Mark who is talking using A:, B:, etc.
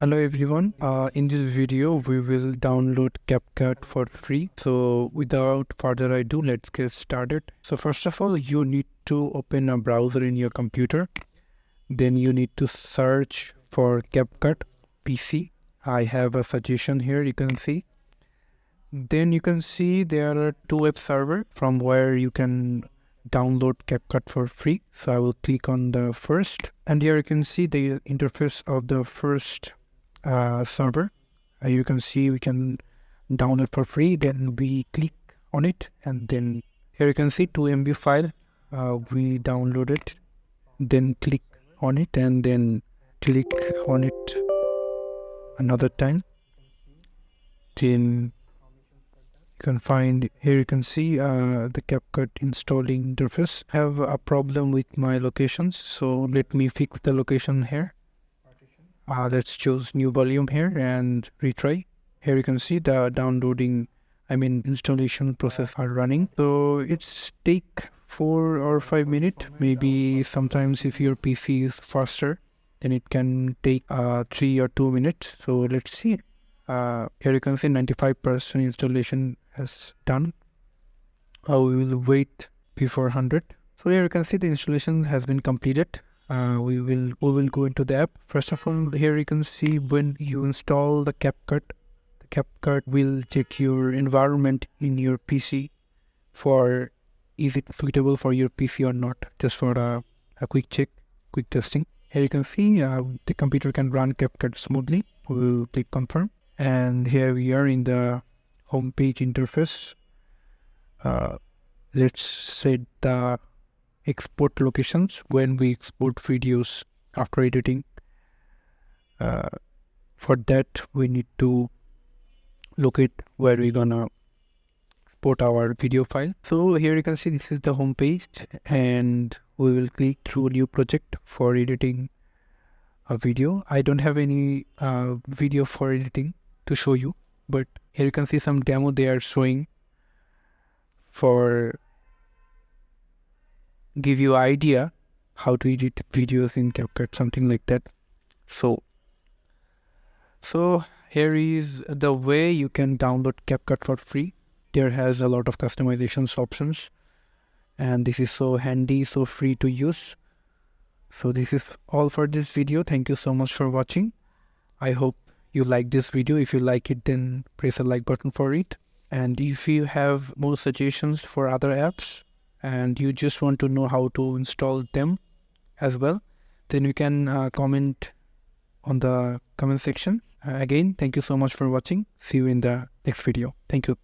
A: Hello everyone. In this video, we will download CapCut for free. So without further ado, let's get started. So first of all, you need to open a browser in your computer. Then you need to search for CapCut PC. I have a suggestion here, you can see. Then you can see there are two web servers from where you can download CapCut for free. So I will click on the first, and here you can see the interface of the first server. You can see we can download for free. Then we click on it, and then here you can see 2 MB file. We download it, then click on it, and then click on it another time. Then you can find here, you can see the CapCut installing interface. I have a problem with my locations, so let me fix the location here. Let's choose new volume here and retry. Here you can see the installation process are running. So it's take 4 or 5 minutes. Maybe sometimes if your PC is faster, then it can take 3 or 2 minutes. So let's see. Here you can see 95% installation has done. We will wait before 100. So here you can see the installation has been completed. We will go into the app. First of all, here you can see when you install the CapCut will check your environment in your PC for is it suitable for your PC or not, just for a quick check, quick testing. Here you can see the computer can run CapCut smoothly. We'll click confirm, and here we are in the home page interface. Let's set the export locations when we export videos after editing. For that, we need to locate where we're gonna export our video file. So here you can see this is the home page, and we will click through new project for editing a video. I don't have any video for editing to show you, but here you can see some demo they are showing for give you idea how to edit videos in CapCut, something like that. So here is the way you can download CapCut for free. There has a lot of customizations options, and this is so handy, so free to use. So this is all for this video. Thank you so much for watching. I hope you like this video. If you like it, then press a like button for it. And if you have more suggestions for other apps and you just want to know how to install them as well, then you can comment on the comment section. Again, thank you so much for watching. See you in the next video. Thank you.